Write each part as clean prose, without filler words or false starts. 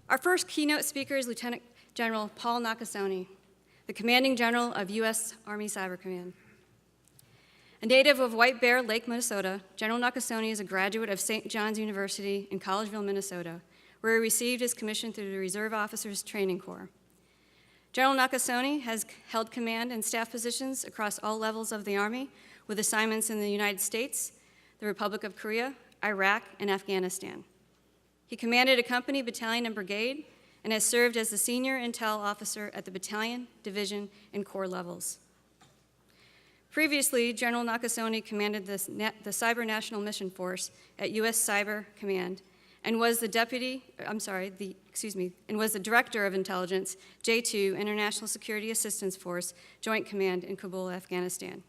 Our first keynote speaker is Lieutenant General Paul Nakasone, the Commanding General of U.S. Army Cyber Command. A native of White Bear Lake, Minnesota, General Nakasone is a graduate of St. John's University in Collegeville, Minnesota, where he received his commission through the Reserve Officers Training Corps. General Nakasone has held command and staff positions across all levels of the Army, with assignments in the United States, the Republic of Korea, Iraq, and Afghanistan. He commanded a company, battalion, and brigade, and has served as the senior intel officer at the battalion, division, and corps levels. Previously, General Nakasone commanded the Cyber National Mission Force at U.S. Cyber Command and was the Director of Intelligence, J2 International Security Assistance Force Joint Command in Kabul, Afghanistan.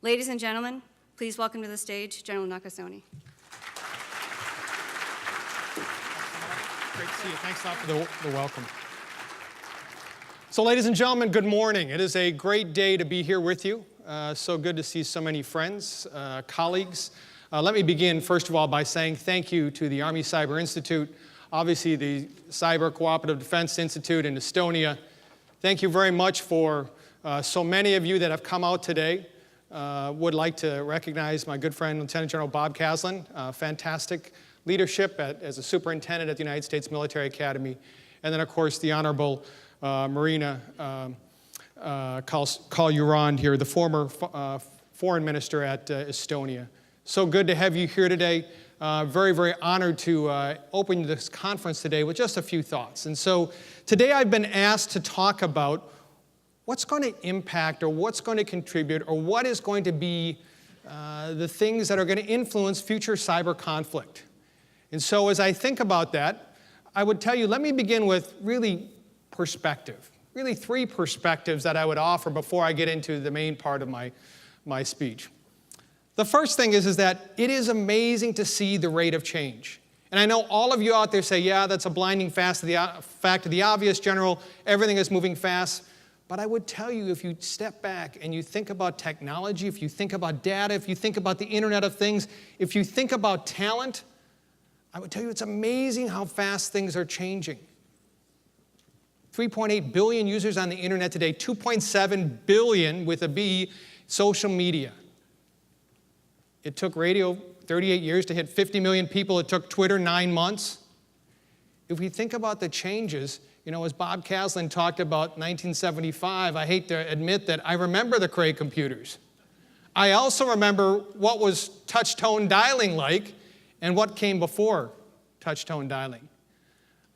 Ladies and gentlemen, please welcome to the stage General Nakasone. Great to see you. Thanks a lot for the welcome. So ladies and gentlemen, good morning. It is a great day to be here with you. So good to see so many friends, colleagues. Let me begin, first of all, by saying thank you to the Army Cyber Institute, obviously the Cyber Cooperative Defense Institute in Estonia. Thank you very much for so many of you that have come out today. Would like to recognize my good friend, Lieutenant General Bob Caslin, fantastic leadership as a superintendent at the United States Military Academy. And then, of course, the Honorable Marina Kaljurand here, the former foreign minister at Estonia. So good to have you here today. Very, very honored to open this conference today with just a few thoughts. And so today I've been asked to talk about what's going to impact or what's going to contribute or what is going to be the things that are going to influence future cyber conflict. And so as I think about that, I would tell you, let me begin with really perspective. Really three perspectives that I would offer before I get into the main part of my speech. The first thing is that it is amazing to see the rate of change. And I know all of you out there say, yeah, that's a blinding fact of the obvious, General. Everything is moving fast. But I would tell you, if you step back and you think about technology, if you think about data, if you think about the Internet of Things, if you think about talent, I would tell you it's amazing how fast things are changing. 3.8 billion users on the Internet today, 2.7 billion with a B, social media. It took radio 38 years to hit 50 million people. It took Twitter 9 months. If we think about the changes, you know, as Bob Caslin talked about 1975, I hate to admit that I remember the Cray computers. I also remember what was touch-tone dialing like and what came before touch-tone dialing.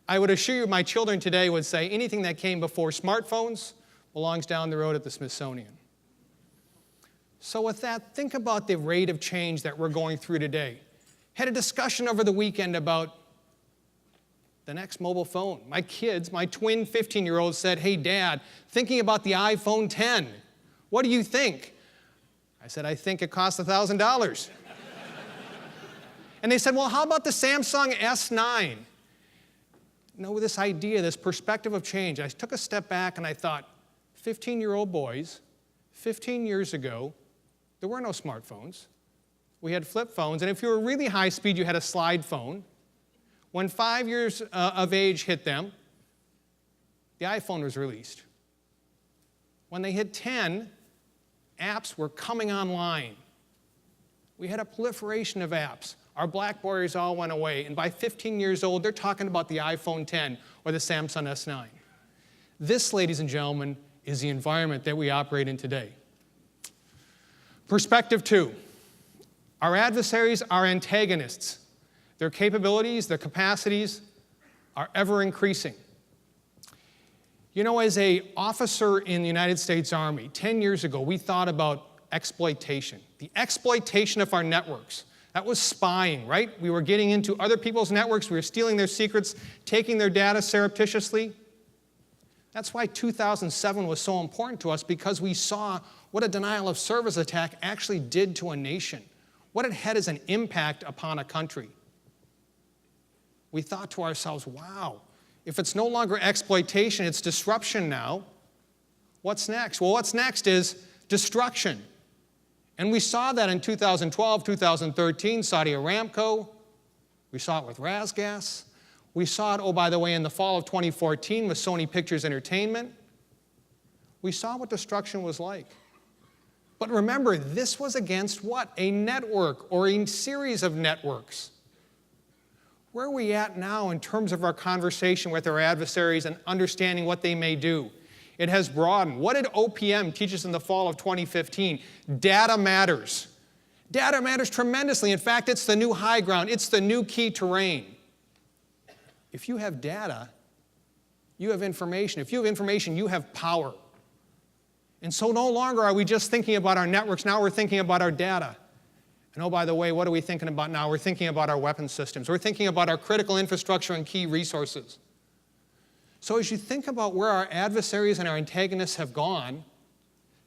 I would assure you my children today would say anything that came before smartphones belongs down the road at the Smithsonian. So with that, think about the rate of change that we're going through today. Had a discussion over the weekend about the next mobile phone. My kids, my twin 15-year-olds said, hey, Dad, thinking about the iPhone 10, what do you think? I said, I think it costs $1,000. And they said, well, how about the Samsung S9? You know, with this idea, this perspective of change, I took a step back and I thought, 15-year-old boys, 15 years ago, there were no smartphones. We had flip phones, and if you were really high speed, you had a slide phone. When 5 years of age hit them, the iPhone was released. When they hit 10, apps were coming online. We had a proliferation of apps. Our BlackBerrys all went away, and by 15 years old, they're talking about the iPhone 10 or the Samsung S9. This, ladies and gentlemen, is the environment that we operate in today. Perspective 2. Our adversaries are antagonists. Their capabilities, their capacities are ever increasing. You know, as an officer in the United States Army, 10 years ago, we thought about exploitation, the exploitation of our networks. That was spying, right? We were getting into other people's networks. We were stealing their secrets, taking their data surreptitiously. That's why 2007 was so important to us, because we saw what a denial of service attack actually did to a nation, what it had as an impact upon a country. We thought to ourselves, wow, if it's no longer exploitation, it's disruption now. What's next? Well, what's next is destruction. And we saw that in 2012, 2013, Saudi Aramco. We saw it with Rasgas. We saw it, oh, by the way, in the fall of 2014 with Sony Pictures Entertainment. We saw what destruction was like. But remember, this was against what? A network or a series of networks. Where are we at now in terms of our conversation with our adversaries and understanding what they may do? It has broadened. What did OPM teach us in the fall of 2015? Data matters. Data matters tremendously. In fact, it's the new high ground. It's the new key terrain. If you have data, you have information. If you have information, you have power. And so no longer are we just thinking about our networks. Now we're thinking about our data. And oh, by the way, what are we thinking about now? We're thinking about our weapon systems. We're thinking about our critical infrastructure and key resources. So as you think about where our adversaries and our antagonists have gone,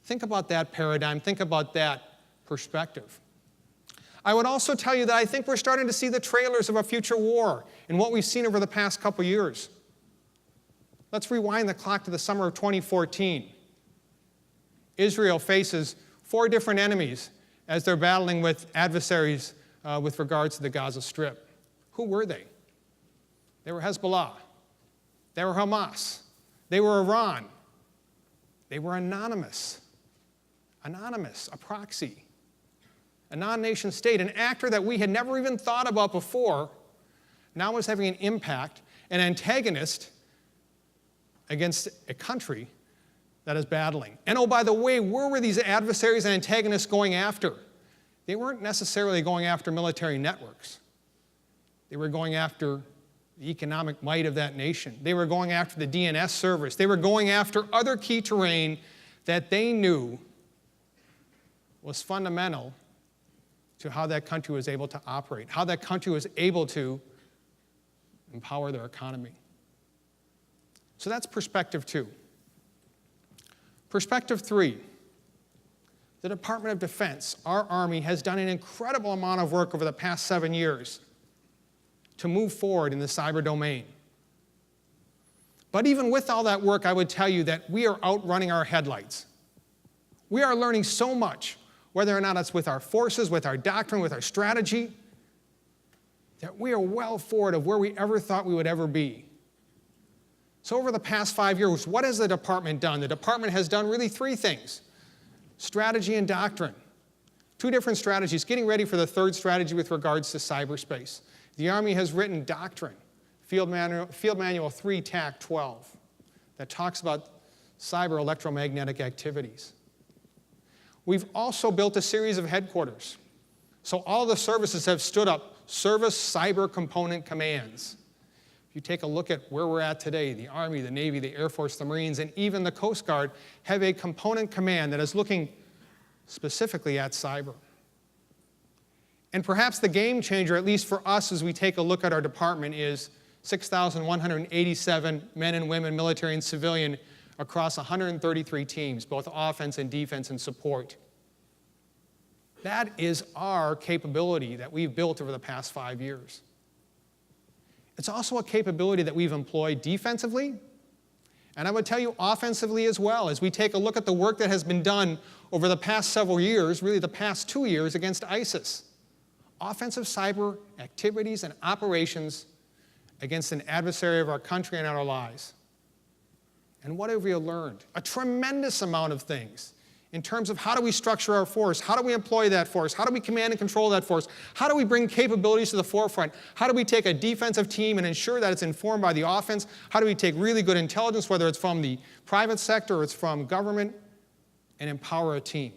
think about that paradigm. Think about that perspective. I would also tell you that I think we're starting to see the trailers of a future war in what we've seen over the past couple years. Let's rewind the clock to the summer of 2014. Israel faces 4 different enemies as they're battling with adversaries with regards to the Gaza Strip. Who were they? They were Hezbollah. They were Hamas. They were Iran. They were anonymous. Anonymous, a proxy, a non-nation state, an actor that we had never even thought about before, now is having an impact, an antagonist against a country that is battling. And oh, by the way, where were these adversaries and antagonists going after? They weren't necessarily going after military networks. They were going after the economic might of that nation. They were going after the DNS servers. They were going after other key terrain that they knew was fundamental to how that country was able to operate, how that country was able to empower their economy. So that's perspective 2. Perspective 3, the Department of Defense, our Army, has done an incredible amount of work over the past 7 years to move forward in the cyber domain. But even with all that work, I would tell you that we are outrunning our headlights. We are learning so much, whether or not it's with our forces, with our doctrine, with our strategy, that we are well forward of where we ever thought we would ever be. So over the past 5 years, what has the department done? The department has done really 3 things: strategy and doctrine. 2 different strategies, getting ready for the 3rd strategy with regards to cyberspace. The Army has written doctrine, Field Manual 3, TAC 12, that talks about cyber electromagnetic activities. We've also built a series of headquarters. So all the services have stood up Service Cyber Component Commands. If you take a look at where we're at today, the Army, the Navy, the Air Force, the Marines, and even the Coast Guard have a component command that is looking specifically at cyber. And perhaps the game changer, at least for us as we take a look at our department, is 6,187 men and women, military and civilian, across 133 teams, both offense and defense and support. That is our capability that we've built over the past 5 years. It's also a capability that we've employed defensively, and I would tell you offensively as well, as we take a look at the work that has been done over the past several years, really the past 2 years, against ISIS. Offensive cyber activities and operations against an adversary of our country and our lives. And what have we learned? A tremendous amount of things in terms of how do we structure our force, how do we employ that force, how do we command and control that force, how do we bring capabilities to the forefront, how do we take a defensive team and ensure that it's informed by the offense, how do we take really good intelligence, whether it's from the private sector or it's from government, and empower a team.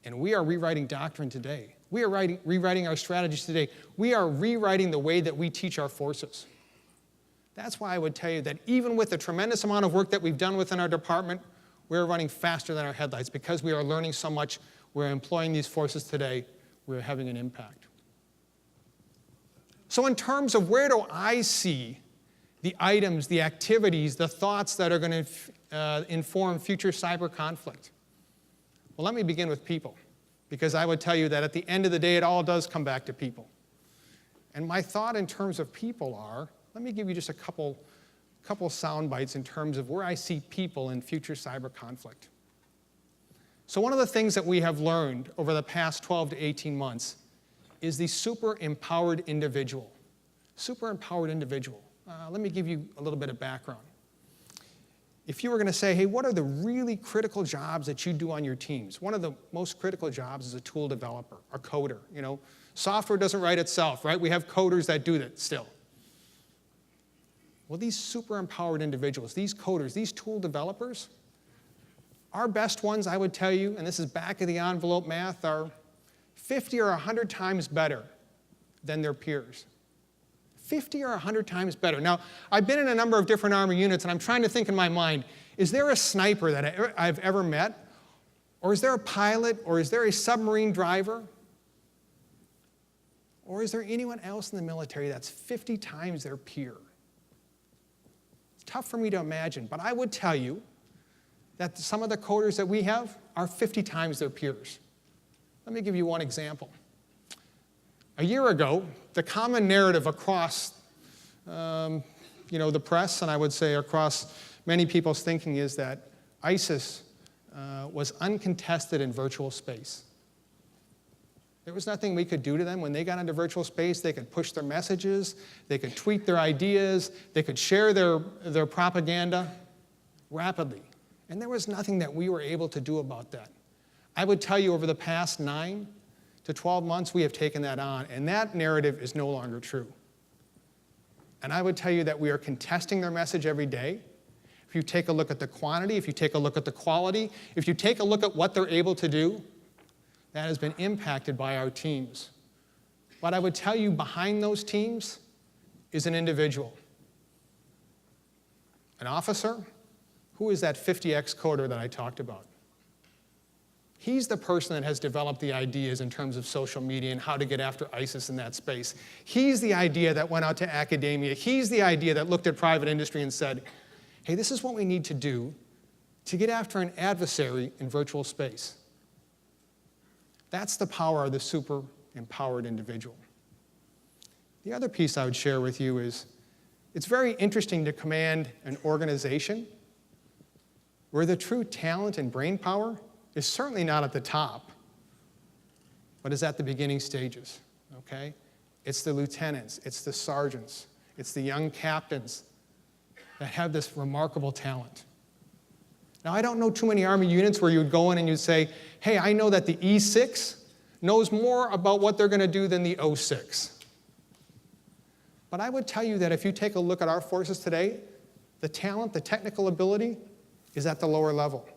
And we are rewriting doctrine today. We are rewriting our strategies today. We are rewriting the way that we teach our forces. That's why I would tell you that even with the tremendous amount of work that we've done within our department, we're running faster than our headlights because we are learning so much. We're employing these forces today. We're having an impact. So in terms of where do I see the items, the activities, the thoughts that are going to inform future cyber conflict? Well, let me begin with people, because I would tell you that at the end of the day, it all does come back to people. And my thought in terms of people are, let me give you just a couple sound bites in terms of where I see people in future cyber conflict. So one of the things that we have learned over the past 12 to 18 months is the super empowered individual. Super empowered individual. Let me give you a little bit of background. If you were going to say, hey, what are the really critical jobs that you do on your teams? One of the most critical jobs is a tool developer, a coder. You know, software doesn't write itself, right? We have coders that do that still. Well, these super empowered individuals, these coders, these tool developers, our best ones, I would tell you, and this is back of the envelope math, are 50 or 100 times better than their peers. 50 or 100 times better. Now, I've been in a number of different Army units, and I'm trying to think in my mind, is there a sniper that I've ever met? Or is there a pilot? Or is there a submarine driver? Or is there anyone else in the military that's 50 times their peer? It's tough for me to imagine, but I would tell you that some of the coders that we have are 50 times their peers. Let me give you one example. A year ago, the common narrative across the press, and I would say across many people's thinking, is that ISIS was uncontested in virtual space. There was nothing we could do to them. When they got into virtual space, they could push their messages, they could tweet their ideas, they could share their propaganda rapidly. And there was nothing that we were able to do about that. I would tell you over the past 9 to 12 months, we have taken that on, and that narrative is no longer true. And I would tell you that we are contesting their message every day. If you take a look at the quantity, if you take a look at the quality, if you take a look at what they're able to do, that has been impacted by our teams. What I would tell you behind those teams is an individual. An officer. Who is that 50X coder that I talked about? He's the person that has developed the ideas in terms of social media and how to get after ISIS in that space. He's the idea that went out to academia. He's the idea that looked at private industry and said, hey, this is what we need to do to get after an adversary in virtual space. That's the power of the super empowered individual. The other piece I would share with you is it's very interesting to command an organization where the true talent and brain power is certainly not at the top, but is at the beginning stages, okay? It's the lieutenants, it's the sergeants, it's the young captains that have this remarkable talent. Now, I don't know too many Army units where you would go in and you'd say, hey, I know that the E6 knows more about what they're gonna do than the O6. But I would tell you that if you take a look at our forces today, the talent, the technical ability is at the lower level.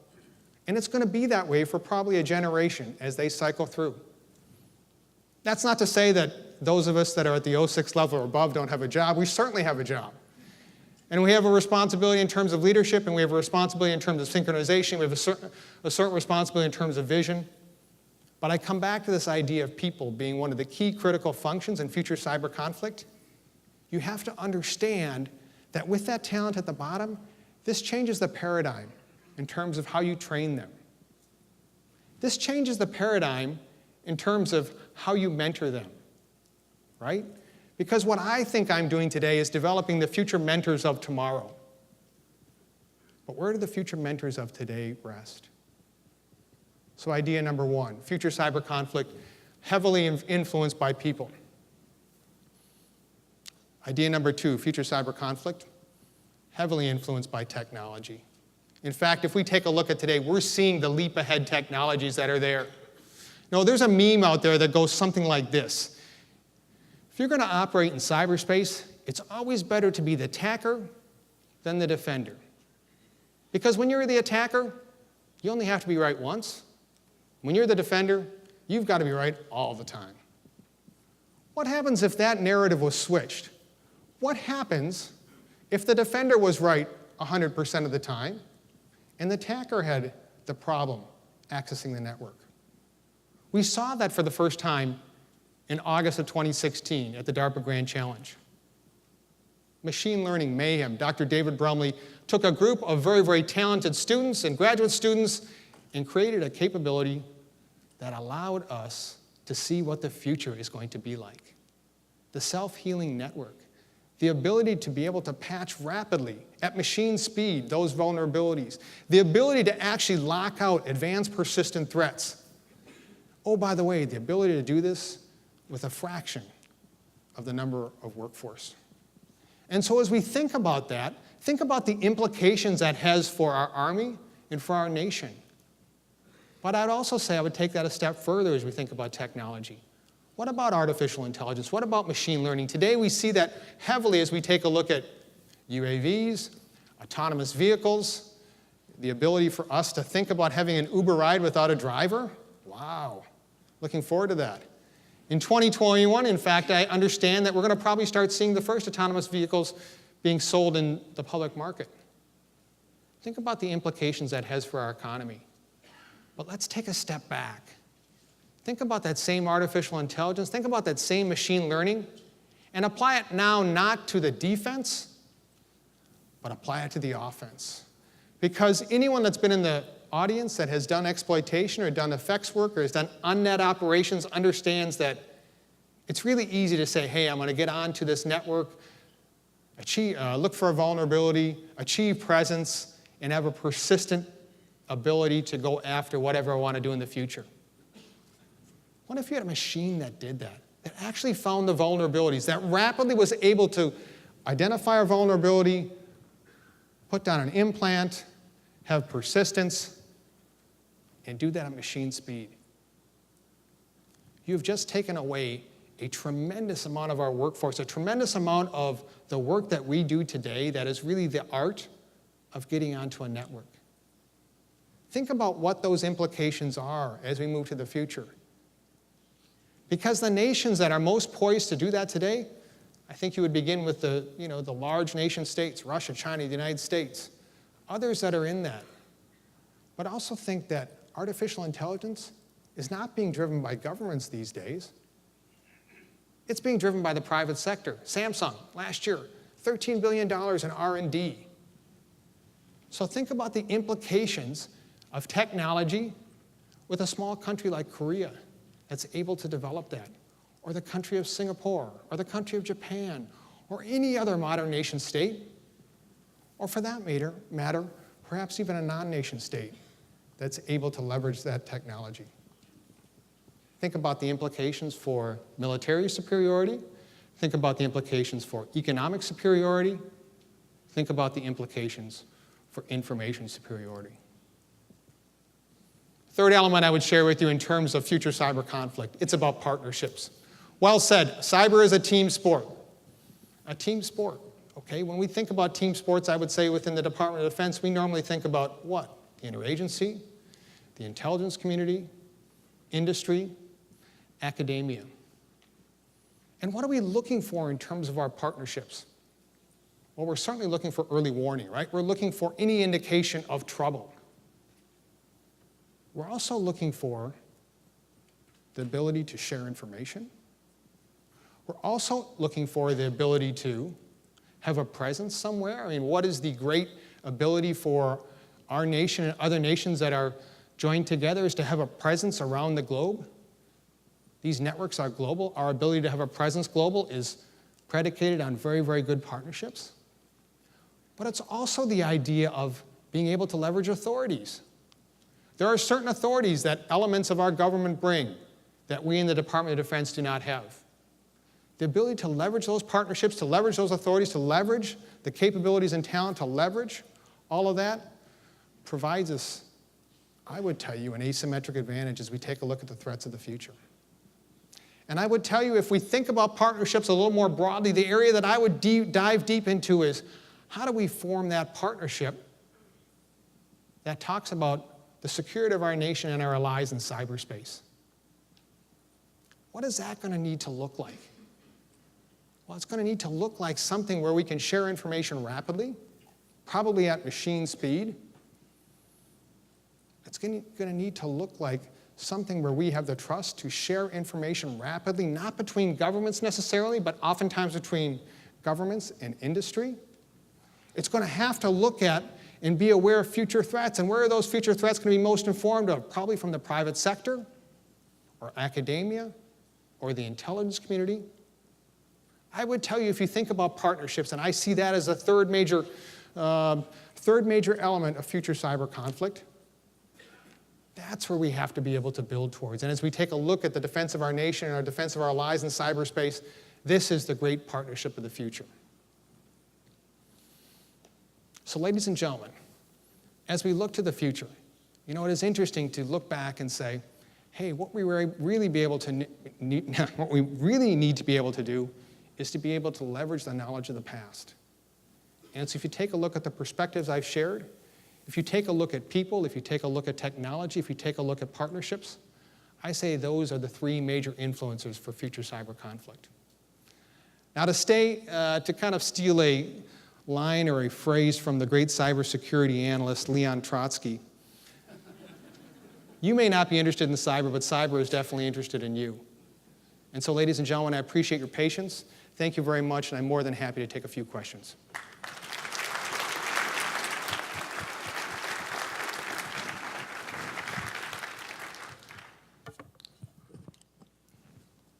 And it's going to be that way for probably a generation as they cycle through. That's not to say that those of us that are at the 06 level or above don't have a job. We certainly have a job. And we have a responsibility in terms of leadership, and we have a responsibility in terms of synchronization. We have a certain responsibility in terms of vision. But I come back to this idea of people being one of the key critical functions in future cyber conflict. You have to understand that with that talent at the bottom, this changes the paradigm in terms of how you train them. This changes the paradigm in terms of how you mentor them, right? Because what I think I'm doing today is developing the future mentors of tomorrow. But where do the future mentors of today rest? So idea number 1, future cyber conflict, heavily influenced by people. Idea number 2, future cyber conflict, heavily influenced by technology. In fact, if we take a look at today, we're seeing the leap ahead technologies that are there. No, there's a meme out there that goes something like this. If you're going to operate in cyberspace, it's always better to be the attacker than the defender. Because when you're the attacker, you only have to be right once. When you're the defender, you've got to be right all the time. What happens if that narrative was switched? What happens if the defender was right 100% of the time, and the attacker had the problem accessing the network? We saw that for the first time in August of 2016 at the DARPA Grand Challenge. Machine learning mayhem. Dr. David Brumley took a group of very, very talented students and graduate students and created a capability that allowed us to see what the future is going to be like. The self-healing network. The ability to be able to patch rapidly at machine speed those vulnerabilities. The ability to actually lock out advanced persistent threats. Oh, by the way, the ability to do this with a fraction of the number of workforce. And so as we think about that, think about the implications that has for our Army and for our nation. But I'd also say I would take that a step further as we think about technology. What about artificial intelligence? What about machine learning? Today we see that heavily as we take a look at UAVs, autonomous vehicles, the ability for us to think about having an Uber ride without a driver. Wow, looking forward to that. In 2021, in fact, I understand that we're going to probably start seeing the first autonomous vehicles being sold in the public market. Think about the implications that has for our economy. But let's take a step back. Think about that same artificial intelligence, think about that same machine learning, and apply it now not to the defense, but apply it to the offense. Because anyone that's been in the audience that has done exploitation or done effects work or has done unnet operations understands that it's really easy to say, hey, I'm going to get onto this network, look for a vulnerability, achieve presence, and have a persistent ability to go after whatever I want to do in the future. What if you had a machine that did that actually found the vulnerabilities, that rapidly was able to identify a vulnerability, put down an implant, have persistence, and do that at machine speed? You've just taken away a tremendous amount of our workforce, a tremendous amount of the work that we do today that is really the art of getting onto a network. Think about what those implications are as we move to the future. Because the nations that are most poised to do that today, I think you would begin with the large nation states, Russia, China, the United States, others that are in that. But also think that artificial intelligence is not being driven by governments these days. It's being driven by the private sector. Samsung, last year, $13 billion in R&D. So think about the implications of technology with a small country like Korea that's able to develop that, or the country of Singapore, or the country of Japan, or any other modern nation state, or for that matter, perhaps even a non-nation state that's able to leverage that technology. Think about the implications for military superiority. Think about the implications for economic superiority. Think about the implications for information superiority. Third element I would share with you in terms of future cyber conflict, it's about partnerships. Well said, cyber is a team sport. A team sport, okay? When we think about team sports, I would say within the Department of Defense, we normally think about what? The interagency, the intelligence community, industry, academia. And what are we looking for in terms of our partnerships? Well, we're certainly looking for early warning, right? We're looking for any indication of trouble. We're also looking for the ability to share information. We're also looking for the ability to have a presence somewhere. I mean, what is the great ability for our nation and other nations that are joined together is to have a presence around the globe. These networks are global. Our ability to have a presence global is predicated on very, very good partnerships. But it's also the idea of being able to leverage authorities. There are certain authorities that elements of our government bring that we in the Department of Defense do not have. The ability to leverage those partnerships, to leverage those authorities, to leverage the capabilities and talent, to leverage all of that provides us, I would tell you, an asymmetric advantage as we take a look at the threats of the future. And I would tell you, if we think about partnerships a little more broadly, the area that I would dive deep into is how do we form that partnership that talks about the security of our nation and our allies in cyberspace? What is that going to need to look like? Well, it's going to need to look like something where we can share information rapidly, probably at machine speed. It's going to need to look like something where we have the trust to share information rapidly, not between governments necessarily, but oftentimes between governments and industry. It's going to have to look at and be aware of future threats. And where are those future threats going to be most informed of? Probably from the private sector, or academia, or the intelligence community. I would tell you, if you think about partnerships, and I see that as a third major element of future cyber conflict, that's where we have to be able to build towards. And as we take a look at the defense of our nation and our defense of our allies in cyberspace, This is the great partnership of the future. So ladies and gentlemen, as we look to the future, you know, it is interesting to look back and say, hey, what we really need to be able to do is to be able to leverage the knowledge of the past. And so if you take a look at the perspectives I've shared, if you take a look at people, if you take a look at technology, if you take a look at partnerships, I say those are the three major influencers for future cyber conflict. Now to kind of steal a line or a phrase from the great cybersecurity analyst Leon Trotsky, you may not be interested in cyber, but cyber is definitely interested in you. And so, ladies and gentlemen, I appreciate your patience. Thank you very much, and I'm more than happy to take a few questions.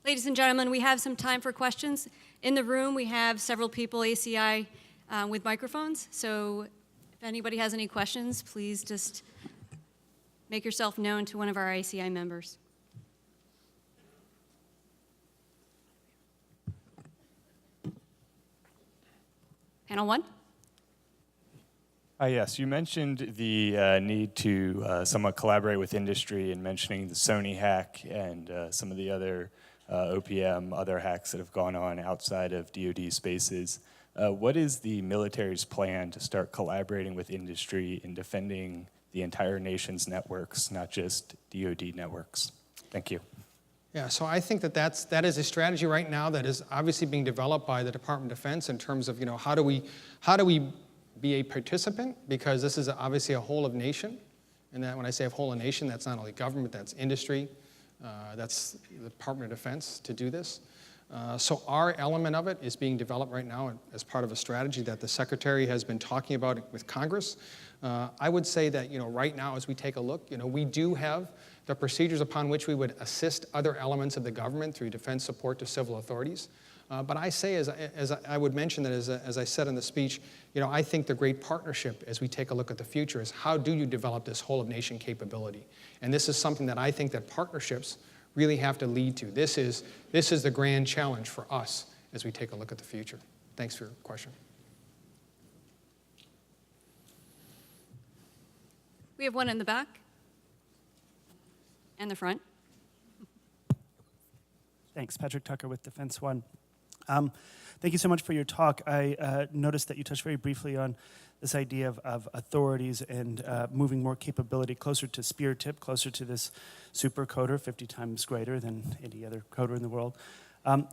Ladies and gentlemen, we have some time for questions. In the room, we have several people, ACI, with microphones. So if anybody has any questions, please just make yourself known to one of our ACI members. Panel one. Yes, you mentioned the need to somewhat collaborate with industry and mentioning the Sony hack and some of the other OPM, other hacks that have gone on outside of DoD spaces. What is the military's plan to start collaborating with industry in defending the entire nation's networks, not just DoD networks? Thank you. Yeah, so I think that is a strategy right now that is obviously being developed by the Department of Defense in terms of, you know, how do we be a participant, because this is obviously a whole of nation, and that when I say a whole of nation, that's not only government, that's industry, that's the Department of Defense to do this. So our element of it is being developed right now as part of a strategy that the Secretary has been talking about with Congress. I would say that, you know, right now as we take a look, you know, we do have the procedures upon which we would assist other elements of the government through defense support to civil authorities. But I say, as I would mention that as I said in the speech, you know, I think the great partnership as we take a look at the future is how do you develop this whole of nation capability? And this is something that I think that partnerships really have to lead to. This is the grand challenge for us as we take a look at the future. Thanks for your question. We have one in the back and the front. Thanks, Patrick Tucker with Defense One. Thank you so much for your talk. I noticed that you touched very briefly on this idea of authorities and moving more capability closer to spear tip, closer to this super coder, 50 times greater than any other coder in the world.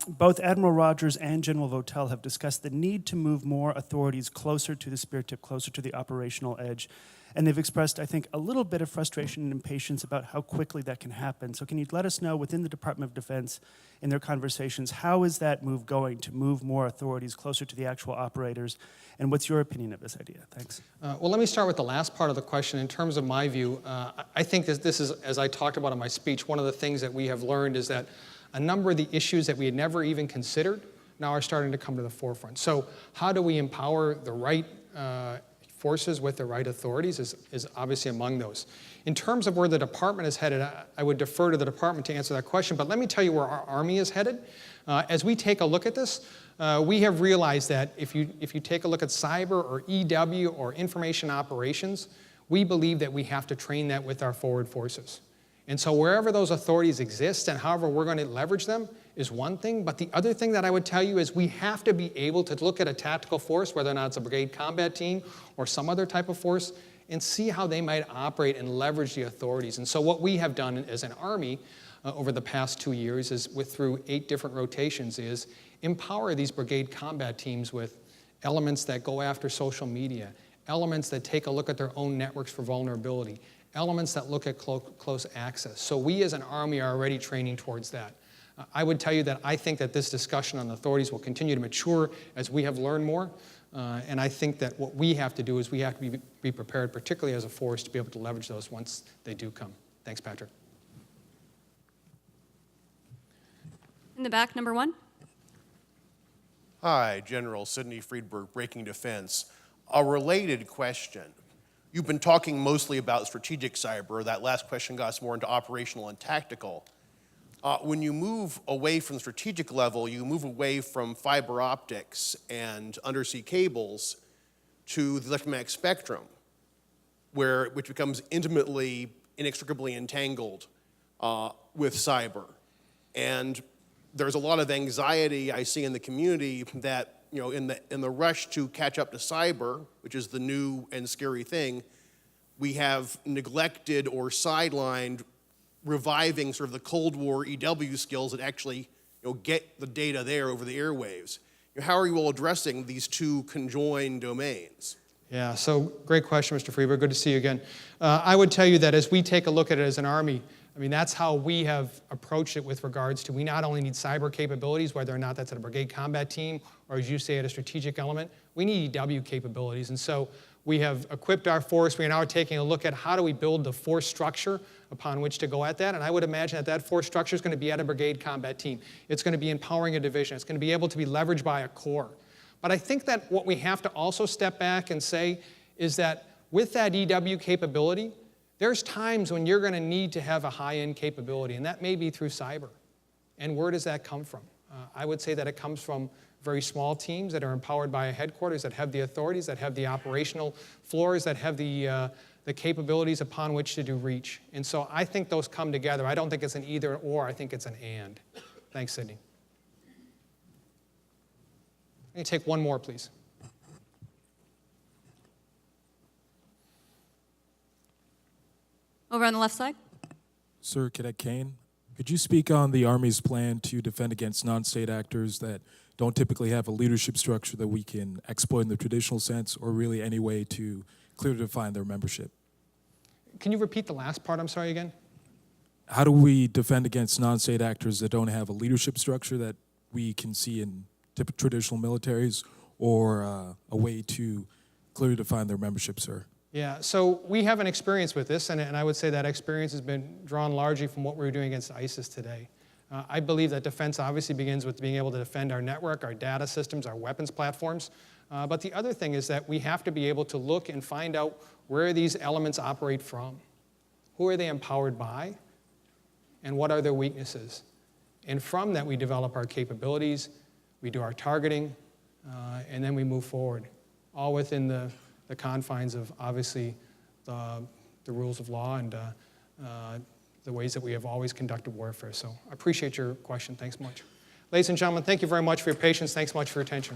Both Admiral Rogers and General Votel have discussed the need to move more authorities closer to the spear tip, closer to the operational edge. And they've expressed, I think, a little bit of frustration and impatience about how quickly that can happen. So can you let us know within the Department of Defense, in their conversations, how is that move going to move more authorities closer to the actual operators? And what's your opinion of this idea? Thanks. Well, let me start with the last part of the question. In terms of my view, I think that this is, as I talked about in my speech, one of the things that we have learned is that a number of the issues that we had never even considered now are starting to come to the forefront. So how do we empower the right forces with the right authorities is obviously among those. In terms of where the department is headed, I would defer to the department to answer that question, but let me tell you where our Army is headed. As we take a look at this, we have realized that if you take a look at cyber or EW or information operations, we believe that we have to train that with our forward forces. And so wherever those authorities exist and however we're going to leverage them is one thing, but the other thing that I would tell you is we have to be able to look at a tactical force, whether or not it's a brigade combat team or some other type of force, and see how they might operate and leverage the authorities. And so what we have done as an Army over the past 2 years is through 8 different rotations is empower these brigade combat teams with elements that go after social media, elements that take a look at their own networks for vulnerability, elements that look at close access. So we as an Army are already training towards that. I would tell you that I think that this discussion on authorities will continue to mature as we have learned more. And I think that what we have to do is we have to be prepared, particularly as a force, to be able to leverage those once they do come. Thanks, Patrick. In the back, number 1. Hi, General Sidney Friedberg, Breaking Defense. A related question. You've been talking mostly about strategic cyber. That last question got us more into operational and tactical. when you move away from the strategic level, you move away from fiber optics and undersea cables to the electromagnetic spectrum, which becomes inextricably entangled with cyber. And there's a lot of anxiety I see in the community that, in the rush to catch up to cyber, which is the new and scary thing, we have neglected or sidelined reviving sort of the Cold War EW skills that actually get the data there over the airwaves. How are you all addressing these two conjoined domains? Yeah, so great question, Mr. Freeberg. Good to see you again. I would tell you that as we take a look at it as an Army, that's how we have approached it with regards to we not only need cyber capabilities, whether or not that's at a brigade combat team or, as you say, at a strategic element, we need EW capabilities. And so we have equipped our force. We are now taking a look at how do we build the force structure upon which to go at that. And I would imagine that force structure is going to be at a brigade combat team. It's going to be empowering a division. It's going to be able to be leveraged by a corps. But I think that what we have to also step back and say is that with that EW capability, there's times when you're going to need to have a high-end capability, and that may be through cyber. And where does that come from? I would say that it comes from very small teams that are empowered by a headquarters, that have the authorities, that have the operational floors, that have the capabilities upon which to do reach. And so I think those come together. I don't think it's an either or, I think it's an and. Thanks, Sydney. Let me take one more, please. Over on the left side. Sir Cadet Kane, could you speak on the Army's plan to defend against non-state actors that don't typically have a leadership structure that we can exploit in the traditional sense, or really any way to clearly define their membership? Can you repeat the last part, I'm sorry, again? How do we defend against non-state actors that don't have a leadership structure that we can see in traditional militaries, or a way to clearly define their membership, sir? Yeah, so we have an experience with this, and I would say that experience has been drawn largely from what we're doing against ISIS today. I believe that defense obviously begins with being able to defend our network, our data systems, our weapons platforms. But the other thing is that we have to be able to look and find out where these elements operate from. Who are they empowered by? And what are their weaknesses? And from that, we develop our capabilities, we do our targeting, and then we move forward, all within the confines of, obviously, the rules of law and the ways that we have always conducted warfare. So I appreciate your question. Thanks much. Ladies and gentlemen, thank you very much for your patience. Thanks much for your attention.